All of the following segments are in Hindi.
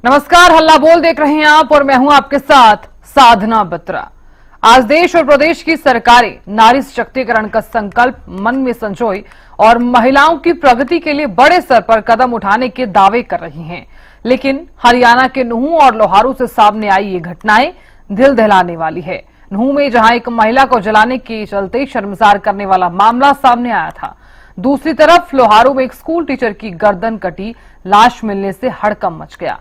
नमस्कार, हल्ला बोल देख रहे हैं आप और मैं हूं आपके साथ साधना बत्रा। आज देश और प्रदेश की सरकारें नारी सशक्तिकरण का संकल्प मन में संजोए और महिलाओं की प्रगति के लिए बड़े स्तर पर कदम उठाने के दावे कर रही हैं। लेकिन हरियाणा के नूंह और लोहारू से सामने आई ये घटनाएं दिल दहलाने वाली है। नूंह में जहां एक महिला को जलाने के चलते शर्मसार करने वाला मामला सामने आया था, दूसरी तरफ लोहारू में एक स्कूल टीचर की गर्दन कटी लाश मिलने से हड़कंप मच गया।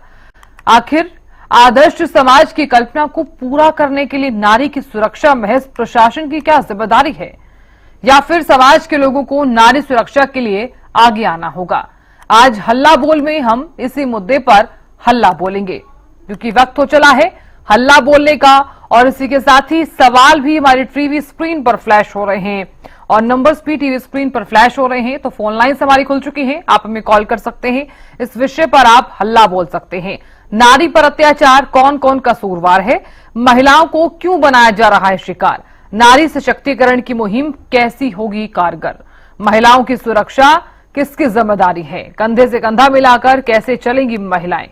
आखिर आदर्श समाज की कल्पना को पूरा करने के लिए नारी की सुरक्षा महज प्रशासन की क्या जिम्मेदारी है, या फिर समाज के लोगों को नारी सुरक्षा के लिए आगे आना होगा? आज हल्ला बोल में हम इसी मुद्दे पर हल्ला बोलेंगे, क्योंकि वक्त हो चला है हल्ला बोलने का। और इसी के साथ ही सवाल भी हमारी टीवी स्क्रीन पर फ्लैश हो रहे हैं और नंबर्स भी टीवी स्क्रीन पर फ्लैश हो रहे हैं। तो फोन लाइन्स हमारी खुल चुकी हैं, आप हमें कॉल कर सकते हैं, इस विषय पर आप हल्ला बोल सकते हैं। नारी पर अत्याचार, कौन कौन कसूरवार है, महिलाओं को क्यों बनाया जा रहा है शिकार, नारी सशक्तिकरण की मुहिम कैसी होगी कारगर, महिलाओं की सुरक्षा किसकी जिम्मेदारी है, कंधे से कंधा मिलाकर कैसे चलेंगी महिलाएं?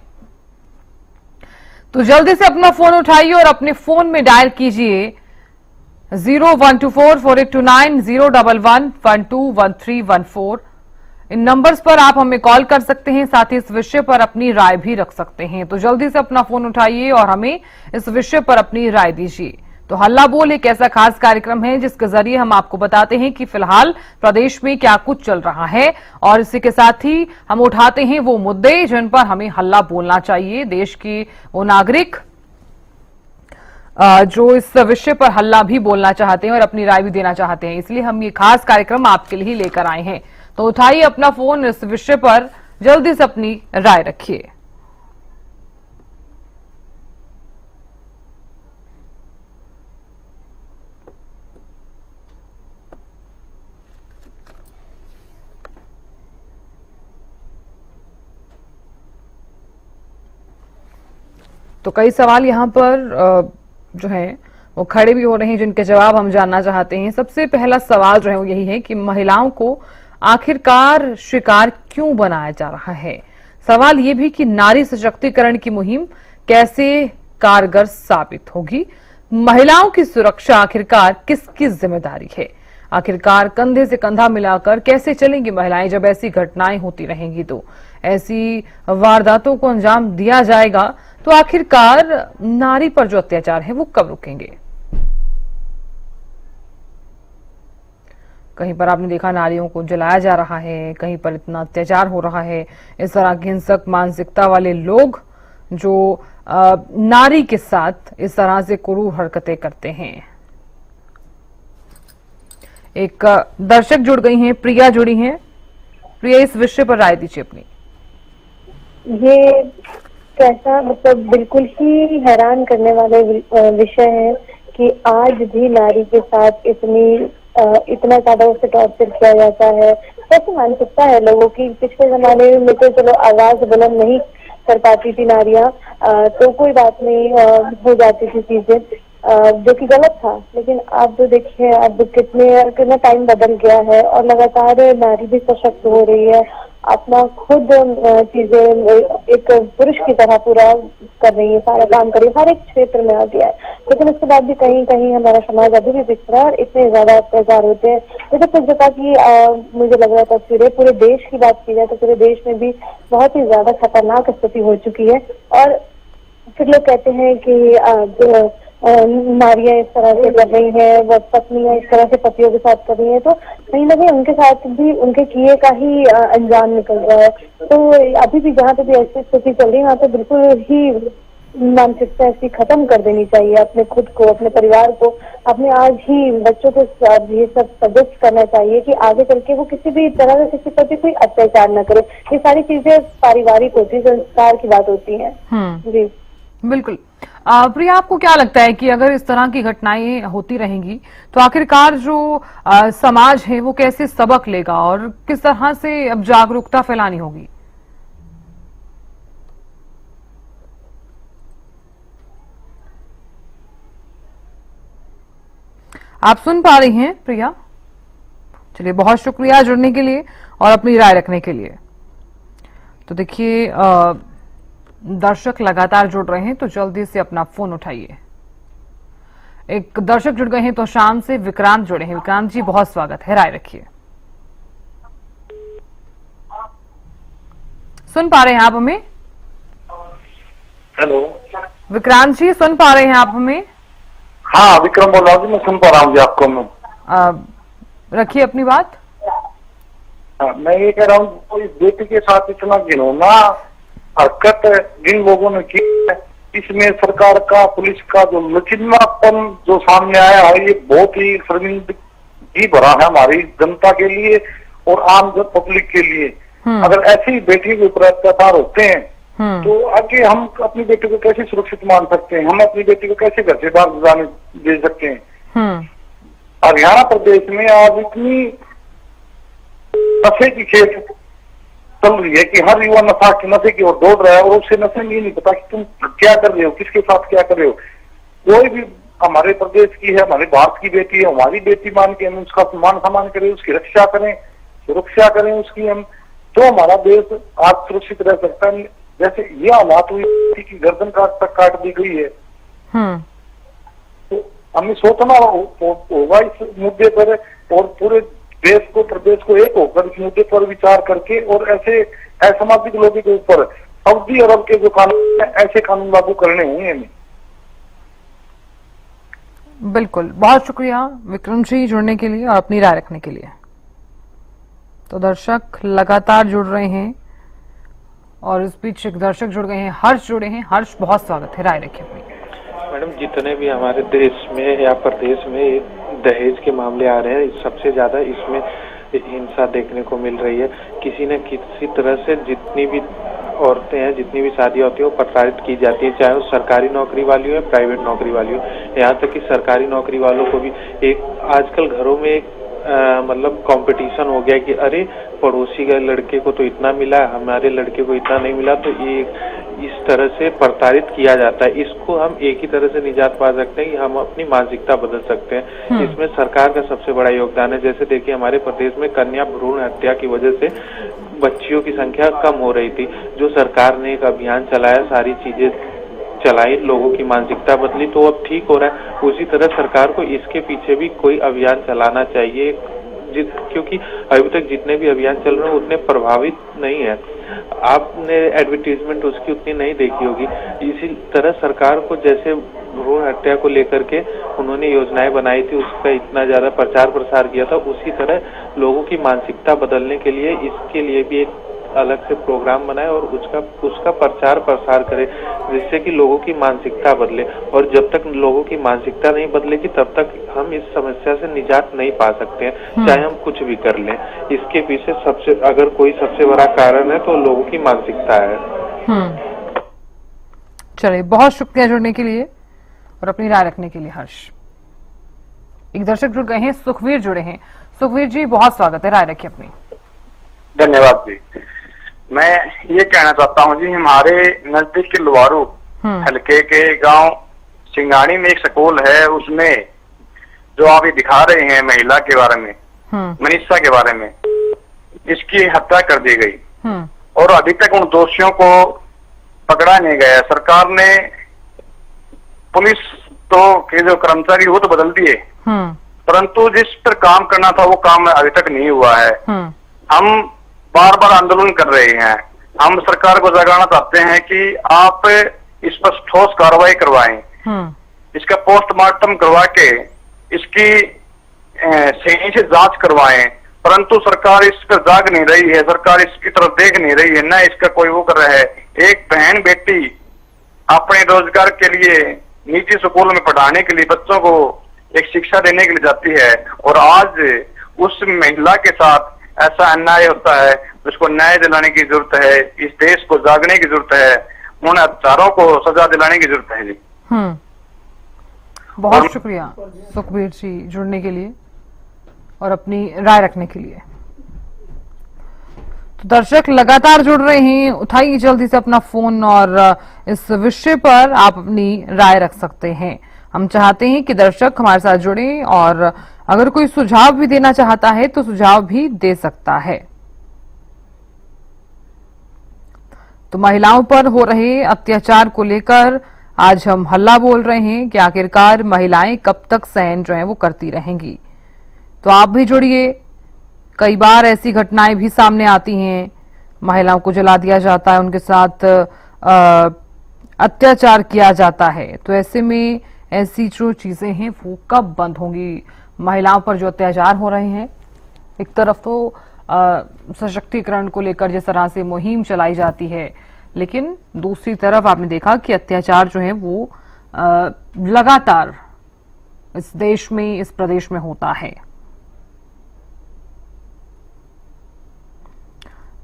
तो जल्दी से अपना फोन उठाइए और अपने फोन में डायल कीजिए 012448290111121314। इन नंबर्स पर आप हमें कॉल कर सकते हैं, साथ ही इस विषय पर अपनी राय भी रख सकते हैं। तो जल्दी से अपना फोन उठाइए और हमें इस विषय पर अपनी राय दीजिए। तो हल्ला बोल एक ऐसा खास कार्यक्रम है जिसके जरिए हम आपको बताते हैं कि फिलहाल प्रदेश में क्या कुछ चल रहा है, और इसी के साथ ही हम उठाते हैं वो मुद्दे जिन पर हमें हल्ला बोलना चाहिए। देश के वो नागरिक जो इस विषय पर हल्ला भी बोलना चाहते हैं और अपनी राय भी देना चाहते हैं, इसलिए हम ये खास कार्यक्रम आपके लिए ही लेकर आए हैं। तो उठाइए अपना फोन, इस विषय पर जल्दी से अपनी राय रखिए। तो कई सवाल यहाँ पर जो है वो खड़े भी हो रहे हैं, जिनके जवाब हम जानना चाहते हैं। सबसे पहला सवाल जो है वो यही है कि महिलाओं को आखिरकार शिकार क्यों बनाया जा रहा है। सवाल ये भी कि नारी सशक्तिकरण की मुहिम कैसे कारगर साबित होगी, महिलाओं की सुरक्षा आखिरकार किसकी जिम्मेदारी है, आखिरकार कंधे से कंधा मिलाकर कैसे चलेंगी महिलाएं जब ऐसी घटनाएं होती रहेंगी, तो ऐसी वारदातों को अंजाम दिया जाएगा, तो आखिरकार नारी पर जो अत्याचार है वो कब रुकेंगे? कहीं पर आपने देखा नारियों को जलाया जा रहा है, कहीं पर इतना अत्याचार हो रहा है। इस तरह की हिंसक मानसिकता वाले लोग जो नारी के साथ इस तरह से क्रूर हरकतें करते हैं। एक दर्शक जुड़ गई हैं, प्रिया जुड़ी हैं। प्रिया, इस विषय पर राय दीजिए अपनी। ये कैसा मतलब बिल्कुल ही हैरान करने वाले विषय है कि आज भी नारी के साथ इतना ज्यादा उसे टॉर्चर किया जाता है। कैसी मानसिकता है लोगों की। पिछले जमाने में तो चलो आवाज बुलंद नहीं कर पाती थी नारियां, तो कोई बात नहीं, हो जाती थी चीजें, जो कि गलत था। लेकिन अब तो देखिए अब कितना टाइम बदल गया है और लगातार नारी भी सशक्त हो रही है, अपना खुद चीजें एक पुरुष की तरह पूरा कर रही है, सारा काम कर रही है, हर एक क्षेत्र में आ गया है। लेकिन उसके बाद भी कहीं कहीं हमारा समाज अभी भी पिछड़ा है और इतने ज्यादा अत्याचार होते हैं। जैसे कुछ जगह की मुझे लग रहा था पूरे देश की बात की जाए तो पूरे देश में भी बहुत ही ज्यादा खतरनाक स्थिति हो चुकी है। और फिर लोग कहते हैं कि नारियां इस तरह से कर रही हैं, वह पत्नियां इस तरह से पतियों के साथ कर रही हैं, तो कहीं ना कहीं उनके साथ भी उनके किए का ही अंजाम निकल रहा है। तो अभी भी जहाँ पे भी ऐसी स्थिति चल रही है वहाँ पे बिल्कुल ही मानसिकता ऐसी खत्म कर देनी चाहिए। अपने खुद को, अपने परिवार को, अपने आज ही बच्चों को ये सब सजेस्ट करना चाहिए कि आगे चल के वो किसी भी तरह से किसी पर भी कोई अत्याचार न करे। ये सारी चीजें पारिवारिक होती है, संस्कार की बात होती है। जी बिल्कुल। प्रिया, आपको क्या लगता है कि अगर इस तरह की घटनाएं होती रहेंगी तो आखिरकार जो समाज है वो कैसे सबक लेगा और किस तरह से अब जागरूकता फैलानी होगी? आप सुन पा रही हैं प्रिया? चलिए, बहुत शुक्रिया जुड़ने के लिए और अपनी राय रखने के लिए। तो देखिए दर्शक लगातार जुड़ रहे हैं तो जल्दी से अपना फोन उठाइए। एक दर्शक जुड़ गए हैं तो शाम से विक्रांत जुड़े हैं। विक्रांत जी, बहुत स्वागत है, राय रखिए। सुन पा रहे हैं आप हमें? हेलो विक्रांत जी, सुन पा रहे हैं आप हमें? हाँ, विक्रम बोल रहा हूँ जी, मैं सुन पा रहा हूँ जी आपको। मैं रखिए अपनी बात। मैं ये कह रहा हूँ, इस बेटी के साथ इतना घिनौना हरकत जिन लोगों ने की है, इसमें सरकार का, पुलिस का जो लचीलापन जो सामने आया है, ये बहुत ही शर्मिंदगी भरा है हमारी जनता के लिए और आम पब्लिक के लिए। अगर ऐसी बेटी के ऊपर अत्याचार होते हैं तो आगे हम अपनी बेटी को कैसे सुरक्षित मान सकते हैं? हम अपनी बेटी को कैसे घर से बाहर जाने दे सकते हैं? हरियाणा प्रदेश में आज इतनी नशे की खेल चल रही है कि हर युवा नशे की ओर दौड़ रहा है और उसे नशे में नहीं पता कि तुम क्या कर रहे हो, किसके साथ क्या कर रहे हो। कोई भी हमारे प्रदेश की है, हमारे भारत की बेटी है, हमारी बेटी मान के हम उसका मान सम्मान करें, उसकी रक्षा करें, सुरक्षा करें उसकी, हम तो हमारा देश आज सुरक्षित रह सकता है। जैसे ये हालात हुई की गर्दन तक काट दी गई है, तो हमें सोचना होगा इस मुद्दे पर और पूरे देश को, प्रदेश को एक होकर इस मुद्दे पर विचार करके और ऐसे असामाजिक लोगों के ऊपर सऊदी अरब के जो कानून है, ऐसे कानून लागू करने होंगे हमें। बिल्कुल, बहुत शुक्रिया विक्रम जी जुड़ने के लिए और अपनी राय रखने के लिए। तो दर्शक लगातार जुड़ रहे हैं और इस बीच एक दर्शक जुड़ गए हैं, हर्ष जुड़े हैं। हर्ष, बहुत स्वागत है, राय रखिए अपनी। मैडम, जितने भी हमारे देश में या प्रदेश में दहेज के मामले आ रहे हैं, सबसे ज्यादा इसमें हिंसा देखने को मिल रही है। किसी न किसी तरह से जितनी भी औरतें हैं, जितनी भी शादियां होती है, वो प्रताड़ित की जाती है, चाहे वो सरकारी नौकरी वाली हो या प्राइवेट नौकरी वाली हो। यहाँ तक कि सरकारी नौकरी वालों को भी एक आजकल घरों में एक मतलब कंपटीशन हो गया कि अरे पड़ोसी के लड़के को तो इतना मिला, हमारे लड़के को इतना नहीं मिला, तो ये इस तरह से प्रताड़ित किया जाता है। इसको हम एक ही तरह से निजात पा सकते हैं कि हम अपनी मानसिकता बदल सकते हैं। इसमें सरकार का सबसे बड़ा योगदान है। जैसे देखिए, हमारे प्रदेश में कन्या भ्रूण हत्या की वजह से बच्चियों की संख्या कम हो रही थी। जो सरकार ने एक अभियान चलाया, सारी चीजें चलाई, लोगों की मानसिकता बदली, तो अब ठीक हो रहा है। उसी तरह सरकार को इसके पीछे भी कोई अभियान चलाना चाहिए, क्योंकि अभी तक जितने भी अभियान चल रहे हैं उतने प्रभावित नहीं है। आपने एडवर्टीजमेंट उसकी उतनी नहीं देखी होगी। इसी तरह सरकार को, जैसे भ्रूण हत्या को लेकर के उन्होंने योजनाएं बनाई थी, उसका इतना ज्यादा प्रचार प्रसार किया था, उसी तरह लोगों की मानसिकता बदलने के लिए इसके लिए भी एक अलग से प्रोग्राम बनाए और उसका प्रचार प्रसार करे, जिससे कि लोगों की मानसिकता बदले। और जब तक लोगों की मानसिकता नहीं बदलेगी तब तक हम इस समस्या से निजात नहीं पा सकते हैं, चाहे हम कुछ भी कर लें। इसके पीछे अगर कोई सबसे बड़ा कारण है तो लोगों की मानसिकता है। चलिए, बहुत शुक्रिया जुड़ने के लिए और अपनी राय रखने के लिए हर्ष। एक दर्शक जुड़ गए हैं, सुखवीर जुड़े हैं। सुखवीर जी, बहुत स्वागत है, राय रखिए अपनी। धन्यवाद जी। मैं ये कहना चाहता हूँ जी, हमारे नजदीक के लुवारू हल्के के गांव सिंगाड़ी में एक स्कूल है, उसमें जो आप ये दिखा रहे हैं महिला के बारे में, मनीषा के बारे में, इसकी हत्या कर दी गई और अभी तक उन दोषियों को पकड़ा नहीं गया। सरकार ने पुलिस तो के जो कर्मचारी वो तो बदल दिए, परंतु जिस पर काम करना था वो काम अभी तक नहीं हुआ है। हम बार बार आंदोलन कर रहे हैं। हम सरकार को जगाना चाहते हैं कि आप इस पर ठोस कार्रवाई करवाएं, इसका पोस्टमार्टम करवा के इसकी सही से जांच करवाएं, परंतु सरकार इस पर जाग नहीं रही है, सरकार इसकी तरफ देख नहीं रही है, न इसका कोई वो कर रहा है। एक बहन बेटी अपने रोजगार के लिए निजी स्कूल में पढ़ाने के लिए बच्चों को एक शिक्षा देने के लिए जाती है और आज उस महिला के साथ ऐसा अन्याय होता है, उसको न्याय दिलाने की जरूरत है। इस देश को जागने की जरूरत है, उन हत्यारों को सजा दिलाने की जरूरत है जी। बहुत शुक्रिया सुखबीर जी जुड़ने के लिए और अपनी राय रखने के लिए। तो दर्शक लगातार जुड़ रहे हैं, उठाइए जल्दी से अपना फोन और इस विषय पर आप अपनी राय रख सकते हैं। हम चाहते हैं कि दर्शक हमारे साथ जुड़े और अगर कोई सुझाव भी देना चाहता है तो सुझाव भी दे सकता है। तो महिलाओं पर हो रहे अत्याचार को लेकर आज हम हल्ला बोल रहे हैं कि आखिरकार महिलाएं कब तक सहन जो है वो करती रहेंगी। तो आप भी जुड़िए। कई बार ऐसी घटनाएं भी सामने आती हैं, महिलाओं को जला दिया जाता है, उनके साथ अत्याचार किया जाता है। तो ऐसे में ऐसी जो चीजें हैं वो कब बंद होंगी? महिलाओं पर जो अत्याचार हो रहे हैं, एक तरफ तो सशक्तिकरण को लेकर जिस तरह से मुहिम चलाई जाती है, लेकिन दूसरी तरफ आपने देखा कि अत्याचार जो है वो लगातार इस देश में, इस प्रदेश में होता है।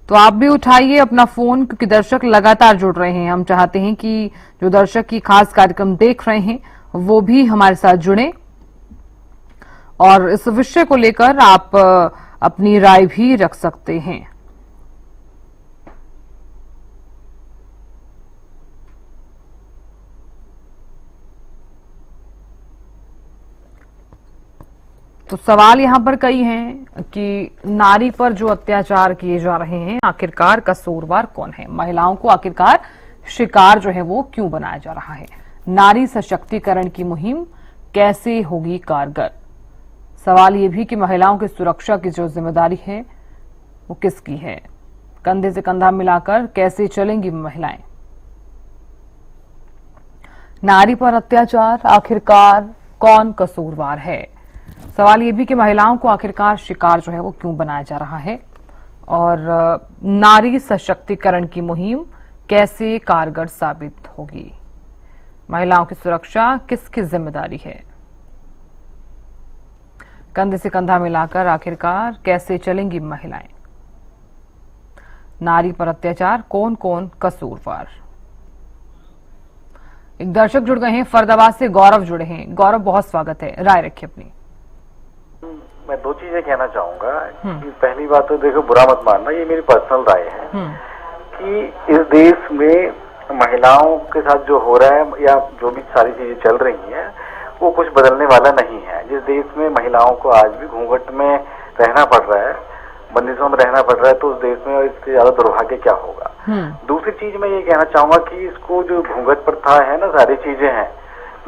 तो आप भी उठाइए अपना फोन, क्योंकि दर्शक लगातार जुड़ रहे हैं। हम चाहते हैं कि जो दर्शक की खास कार्यक्रम देख रहे हैं वो भी हमारे साथ जुड़े और इस विषय को लेकर आप अपनी राय भी रख सकते हैं। तो सवाल यहां पर कई हैं कि नारी पर जो अत्याचार किए जा रहे हैं, आखिरकार कसूरवार कौन है? महिलाओं को आखिरकार शिकार जो है वो क्यों बनाया जा रहा है? नारी सशक्तिकरण की मुहिम कैसे होगी कारगर? सवाल ये भी कि महिलाओं की सुरक्षा की जो जिम्मेदारी है वो किसकी है? कंधे से कंधा मिलाकर कैसे चलेंगी महिलाएं? नारी पर अत्याचार, आखिरकार कौन कसूरवार है? सवाल ये भी कि महिलाओं को आखिरकार शिकार जो है वो क्यों बनाया जा रहा है? और नारी सशक्तिकरण की मुहिम कैसे कारगर साबित होगी? महिलाओं की सुरक्षा किसकी जिम्मेदारी है? कंधे से कंधा मिलाकर आखिरकार कैसे चलेंगी महिलाएं? नारी पर अत्याचार, कौन कौन कसूरवार? एक दर्शक जुड़ गए हैं, फरीदाबाद से गौरव जुड़े हैं। गौरव, बहुत स्वागत है, राय रखिए अपनी। मैं दो चीजें कहना चाहूंगा कि पहली बात तो देखो, बुरा मत मानना, ये मेरी पर्सनल राय है कि इस देश में महिलाओं के साथ जो हो रहा है या जो भी सारी चीजें चल रही हैं वो कुछ बदलने वाला नहीं है। जिस देश में महिलाओं को आज भी घूंघट में रहना पड़ रहा है, बंदिशों में रहना पड़ रहा है, तो उस देश में इससे ज्यादा दुर्भाग्य क्या होगा। दूसरी चीज मैं ये कहना चाहूंगा कि इसको जो घूंघट प्रथा है ना, सारी चीजें हैं,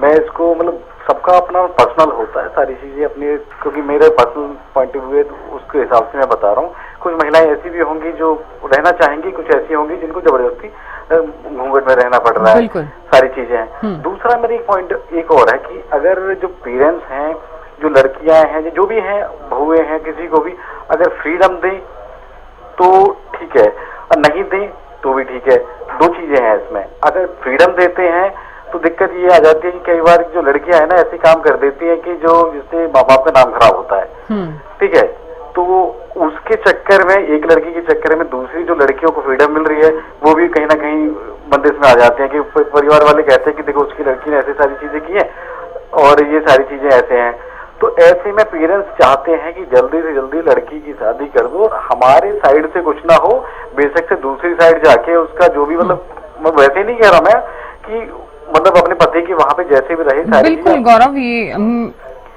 मैं इसको मतलब सबका अपना पर्सनल होता है सारी चीजें अपनी, क्योंकि मेरे पर्सनल पॉइंट ऑफ व्यू है तो उसके हिसाब से मैं बता रहा हूँ। कुछ महिलाएं ऐसी भी होंगी जो रहना चाहेंगी, कुछ ऐसी होंगी जिनको जबरदस्ती घूंघट में रहना पड़ रहा है, सारी चीजें हैं। दूसरा मेरी पॉइंट एक और है कि अगर जो पेरेंट्स हैं, जो लड़कियां हैं, जो भी हैं, बहुएं हैं, किसी को भी अगर फ्रीडम दें तो ठीक है, और नहीं दें तो भी ठीक है। दो चीजें हैं इसमें। अगर फ्रीडम देते हैं तो दिक्कत ये आ जाती है कि कई बार जो लड़कियां है ना ऐसे काम कर देती हैं कि जो जिससे माँ बाप का नाम खराब होता है, ठीक है। तो उसके चक्कर में, एक लड़की के चक्कर में दूसरी जो लड़कियों को फ्रीडम मिल रही है वो भी कहीं ना कहीं बंदिश में आ जाते हैं कि परिवार वाले कहते हैं कि देखो उसकी लड़की ने ऐसी सारी चीजें की हैं और ये सारी चीजें ऐसे हैं। तो ऐसे में पेरेंट्स चाहते हैं कि जल्दी से जल्दी लड़की की शादी कर दो, हमारे साइड से कुछ ना हो, बेशक से दूसरी साइड जाके उसका जो भी, मतलब मैं वैसे नहीं कह रहा मैं कि मतलब अपने पति की वहां पे जैसे भी रहे सारी। बिल्कुल गौरव, ये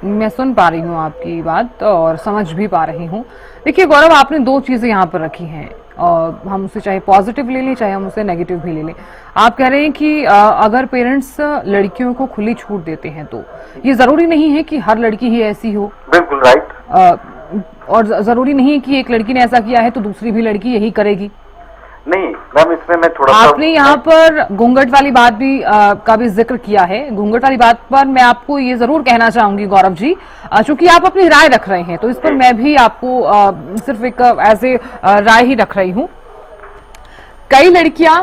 मैं सुन पा रही हूँ आपकी बात और समझ भी पा रही हूँ। देखिए गौरव, आपने दो चीजें यहाँ पर रखी हैं और हम उसे चाहे पॉजिटिव ले लें चाहे हम उसे नेगेटिव भी ले लें। आप कह रहे हैं कि अगर पेरेंट्स लड़कियों को खुली छूट देते हैं तो ये जरूरी नहीं है कि हर लड़की ही ऐसी हो। बिल्कुल राइट। और जरूरी नहीं है कि एक लड़की ने ऐसा किया है तो दूसरी भी लड़की यही करेगी। नहीं मैम, इसमें मैं थोड़ा आपने यहाँ पर घूंघट वाली बात भी का भी जिक्र किया है। घूंघट वाली बात पर मैं आपको ये जरूर कहना चाहूंगी गौरव जी, चूंकि आप अपनी राय रख रहे हैं तो इस पर मैं भी आपको सिर्फ एक ऐसे राय ही रख रही हूँ। कई लड़कियां,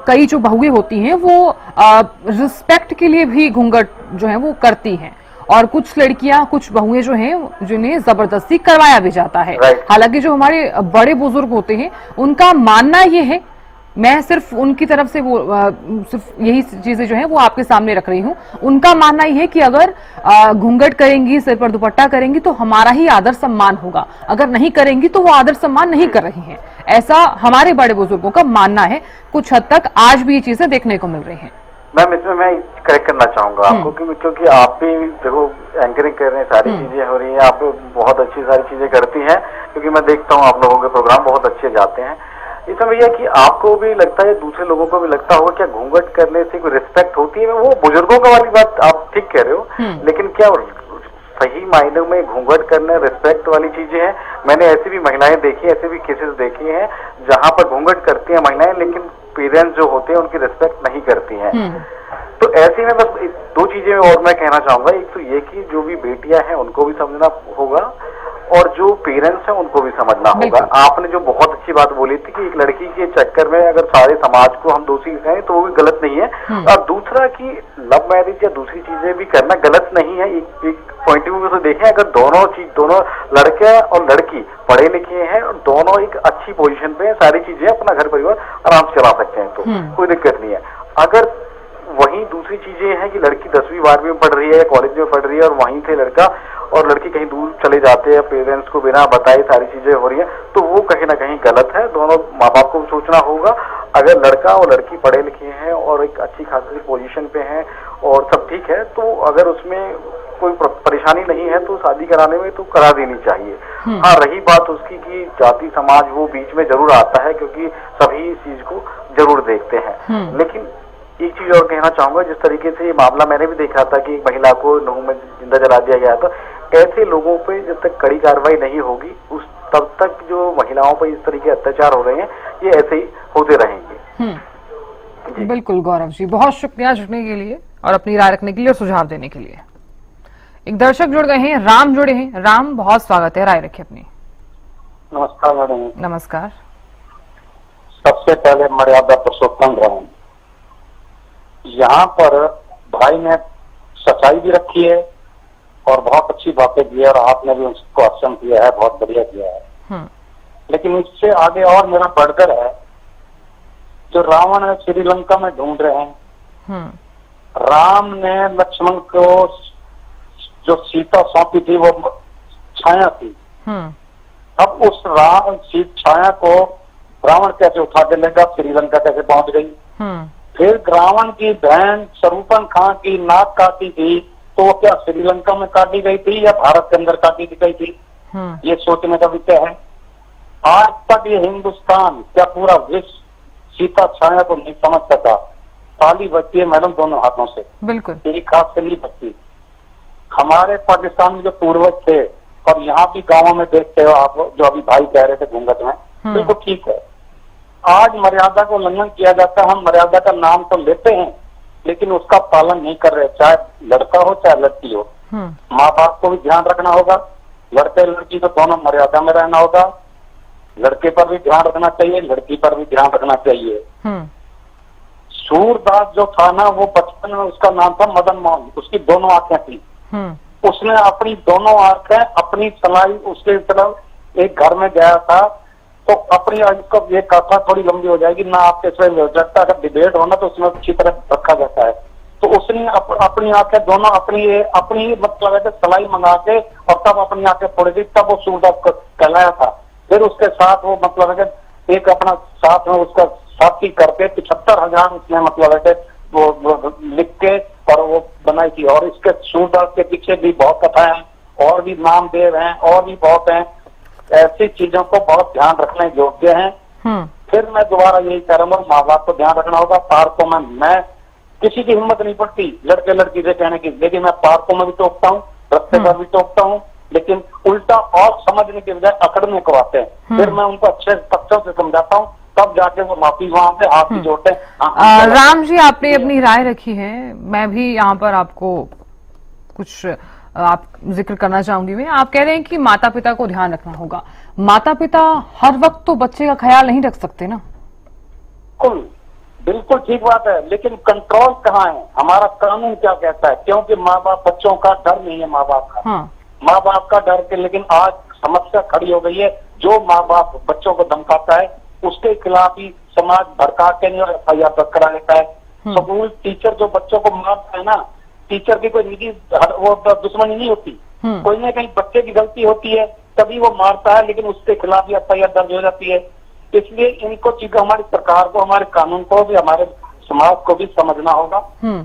कई जो बहुएं होती हैं वो रिस्पेक्ट के लिए भी घूंघट जो है वो करती हैं और कुछ लड़कियां, कुछ बहुएं जो हैं जिन्हें जबरदस्ती करवाया भी जाता है। हालांकि जो हमारे बड़े बुजुर्ग होते हैं उनका मानना ये है, मैं सिर्फ उनकी तरफ से वो सिर्फ यही चीजें जो है वो आपके सामने रख रही हूँ, उनका मानना ये है कि अगर घूंघट करेंगी, सिर पर दुपट्टा करेंगी तो हमारा ही आदर सम्मान होगा, अगर नहीं करेंगी तो वो आदर सम्मान नहीं कर रही हैं। ऐसा हमारे बड़े बुजुर्गों का मानना है। कुछ हद तक आज भी ये चीजें देखने को मिल रही हैं। मैम इसमें मैं करेक्ट करना चाहूंगा आपको क्योंकि आप भी देखो एंकरिंग कर रहे हैं, सारी चीजें हो रही हैं, आप बहुत अच्छी सारी चीजें करती हैं, क्योंकि मैं देखता हूँ आप लोगों के प्रोग्राम बहुत अच्छे जाते हैं। इसमें भैया कि आपको भी लगता है, दूसरे लोगों को भी लगता होगा, क्या घूंघट करने से कोई रिस्पेक्ट होती है? वो बुजुर्गों का वाली बात आप ठीक कह रहे हो, लेकिन क्या सही मायने में घूंघट करना रिस्पेक्ट वाली चीजें हैं? मैंने ऐसी भी महिलाएं देखी, ऐसे भी केसेस देखे हैं जहां पर घूंघट करती हैं महिलाएं, लेकिन पेरेंट्स जो होते हैं उनकी रिस्पेक्ट नहीं करती हैं। तो ऐसे में बस दो चीजें और मैं कहना चाहूंगा। एक तो ये कि जो भी बेटियां हैं उनको भी समझना होगा, और जो पेरेंट्स हैं उनको भी समझना होगा। आपने जो बहुत अच्छी बात बोली थी कि एक लड़की के चक्कर में अगर सारे समाज को हम दोषी कहें तो वो भी गलत नहीं है। और दूसरा कि लव मैरिज या दूसरी चीजें भी करना गलत नहीं है। एक पॉइंट ऑफ व्यू से देखें, अगर दोनों लड़के और लड़की पढ़े लिखे हैं और दोनों एक अच्छी पोजीशन पे, सारी चीजें अपना घर परिवार आराम से चला सकते हैं, तो कोई दिक्कत नहीं है। अगर वहीं दूसरी चीजें हैं कि लड़की 10वीं 12वीं में पढ़ रही है या कॉलेज में पढ़ रही है और वहीं से लड़का और लड़की कहीं दूर चले जाते हैं, पेरेंट्स को बिना बताए सारी चीजें हो रही है, तो वो कहीं ना कहीं गलत है। दोनों माँ बाप को सोचना होगा। अगर लड़का और लड़की पढ़े लिखे हैं और एक अच्छी खासी पोजीशन पे हैं और सब ठीक है, तो अगर उसमें कोई परेशानी नहीं है तो शादी कराने में तो करा देनी चाहिए। हाँ, रही बात उसकी कि जाति समाज वो बीच में जरूर आता है, क्योंकि सभी इस चीज को जरूर देखते हैं। लेकिन एक चीज और कहना चाहूंगा, जिस तरीके से ये मामला मैंने भी देखा था कि एक महिला को नहू में जिंदा जला दिया गया था, ऐसे लोगों पे जब तक कड़ी कार्रवाई नहीं होगी तब तक जो महिलाओं पर इस तरीके अत्याचार हो रहे हैं ये ऐसे ही होते रहेंगे। बिल्कुल गौरव जी, बहुत शुक्रिया जुड़ने के लिए और अपनी राय रखने के लिए और सुझाव देने के लिए। एक दर्शक जुड़ गए हैं, राम जुड़े हैं। राम, बहुत स्वागत है, राय रखिए अपनी। नमस्कार मैडम। नमस्कार। सबसे पहले मर्यादा पुरुषोत्तम राम, यहाँ पर भाई ने सच्चाई भी रखी है और बहुत अच्छी बातें की है और आपने भी उसको अक्षम किया है, बहुत बढ़िया किया है। लेकिन इससे आगे और मेरा बढ़कर है, जो रावण है श्रीलंका में ढूंढ रहे हैं। राम ने लक्ष्मण को जो सीता सौंपी थी वो छाया थी। अब उस छाया को रावण कैसे उठा के लेगा, श्रीलंका कैसे पहुंच गई? फिर रावण की बहन शरूपन खां की नाक काटी थी, तो वो क्या श्रीलंका में काटी गई थी या भारत के अंदर काटी गई थी? ये सोचने का विषय है। आज तक ये हिंदुस्तान, क्या पूरा विश्व सीता छाया को नहीं समझ सका। ताली बजती है मैडम दोनों हाथों से, बिल्कुल एक हाथ से नहीं बजती। हमारे पाकिस्तान में जो पूर्वज थे और यहाँ भी गाँवों में देखते हो आप, जो अभी भाई कह रहे थे घूंघट में, बिल्कुल ठीक है। आज मर्यादा को उल्लंघन किया जाता है। हम मर्यादा का नाम तो लेते हैं लेकिन उसका पालन नहीं कर रहे, चाहे लड़का हो चाहे लड़की हो। माँ बाप को भी ध्यान रखना होगा, लड़के लड़की को दोनों मर्यादा में रहना होगा। लड़के पर भी ध्यान रखना चाहिए, लड़की पर भी ध्यान रखना चाहिए। सूरदास जो था ना, वो बचपन में उसका नाम था मदन मोहन, उसकी दोनों आंखें थी। उसने अपनी दोनों आंखें अपनी चलाई, उसके तरफ एक घर में गया था तो अपनी ये कथा थोड़ी लंबी हो जाएगी ना, आपके स्वयं हो सकता है। अगर डिबेट होना तो उसमें अच्छी तरह रखा जाता है। तो उसने अपनी आंखें दोनों अपनी मतलब सलाई मंगा के और तब अपनी आंखें फोड़ दी, तब वो सूरदास कहलाया था। फिर उसके साथ वो मतलब है एक अपना साथ में उसका साथी करके 75,000 उसने मतलब है वो लिख के और वो बनाई थी। और इसके सूरदास के पीछे भी बहुत कथाएं हैं, और भी नामदेव हैं, और भी बहुत हैं। ऐसी चीजों को बहुत ध्यान रखने योग्य हैं। फिर मैं दोबारा यही कह रहा हूँ, माँ बाप को ध्यान रखना होगा। पार्कों में मैं किसी की हिम्मत नहीं पड़ती लड़के लड़की से कहने की, लेकिन मैं पार्कों में भी टोकता हूँ, रस्ते पर भी टोकता हूँ, लेकिन उल्टा और समझने के बजाय अकड़ने को आते हैं। फिर मैं उनको अच्छे पक्षों से समझाता हूँ, तब जाके वो माफी वहां से हाथ भी जोड़ते हैं। राम जी, आपने अपनी राय रखी है, मैं भी यहाँ पर आपको कुछ आप जिक्र करना चाहूंगी। मैं आप कह रहे हैं कि माता पिता को ध्यान रखना होगा। माता पिता हर वक्त तो बच्चे का ख्याल नहीं रख सकते ना। बिल्कुल ठीक बात है, लेकिन कंट्रोल कहाँ है? हमारा कानून क्या कहता है? क्योंकि माँ बाप बच्चों का डर नहीं है, माँ बाप का माँ बाप का डर के। लेकिन आज समस्या खड़ी हो गई है, जो माँ बाप बच्चों को धमकाता है उसके खिलाफ ही समाज भड़का के नहीं और FIR करा लेता है। स्कूल टीचर जो बच्चों को मारता है ना, टीचर की कोई निजी वो दुश्मनी नहीं होती, कोई ना कहीं बच्चे की गलती होती है तभी वो मारता है, लेकिन उसके खिलाफ भी FIR दर्ज हो जाती है। इसलिए इनको चीजें हमारी सरकार को, हमारे कानून को भी, हमारे समाज को भी समझना होगा।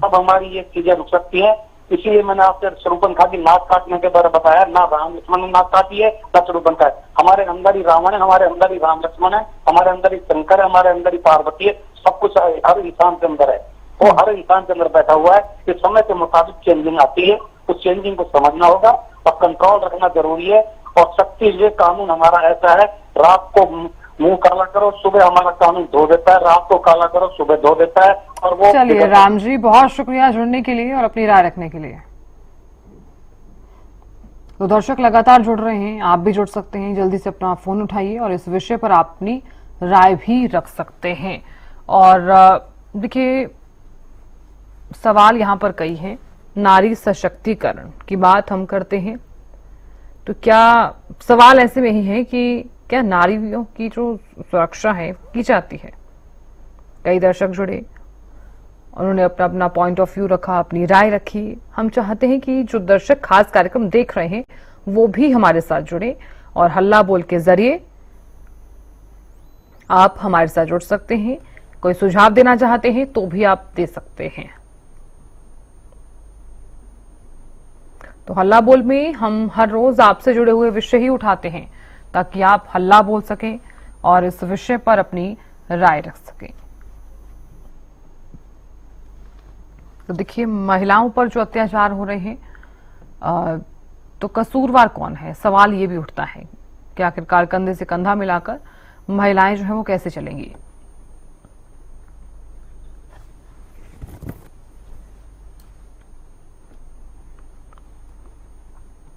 अब हमारी ये चीजें रुक सकती हैं, इसलिए मैंने आपसे शत्रुघ्न की नाक काटने के बारे में बताया। ना राम लक्ष्मण ने नाक काटी है, ना शत्रुघ्न का है। हमारे अंदर ही रावण है, हमारे अंदर ही राम लक्ष्मण है, हमारे अंदर ही शंकर है, हमारे अंदर ही पार्वती है। सब कुछ हर इंसान के अंदर है, वो हर इंसान के अंदर बैठा हुआ है। कि समय के मुताबिक चेंजिंग आती है, उस चेंजिंग को समझना होगा और कंट्रोल रखना जरूरी है। और शक्ति ये कानून हमारा ऐसा है, रात को मुंह काला करो, सुबह हमारा कानून धो देता है, रात को काला करो, सुबह धो देता है। और वो चलिए राम जी, बहुत शुक्रिया जुड़ने के लिए और अपनी राय रखने के लिए। तो दर्शक लगातार जुड़ रहे हैं, आप भी जुड़ सकते हैं, जल्दी से अपना फोन उठाइए और इस विषय पर आप अपनी राय भी रख सकते हैं। और देखिए, सवाल यहाँ पर कई हैं, नारी सशक्तिकरण की बात हम करते हैं तो क्या सवाल ऐसे में ही है कि क्या नारियों की जो सुरक्षा है की जाती है? कई दर्शक जुड़े, उन्होंने अपना अपना पॉइंट ऑफ व्यू रखा, अपनी राय रखी। हम चाहते हैं कि जो दर्शक खास कार्यक्रम देख रहे हैं वो भी हमारे साथ जुड़े और हल्ला बोल के जरिए आप हमारे साथ जुड़ सकते हैं। कोई सुझाव देना चाहते हैं तो भी आप दे सकते हैं। तो हल्ला बोल में हम हर रोज आपसे जुड़े हुए विषय ही उठाते हैं ताकि आप हल्ला बोल सकें और इस विषय पर अपनी राय रख सकें। तो देखिए, महिलाओं पर जो अत्याचार हो रहे हैं तो कसूरवार कौन है, सवाल ये भी उठता है कि आखिरकार कंधे से कंधा मिलाकर महिलाएं जो है वो कैसे चलेंगी।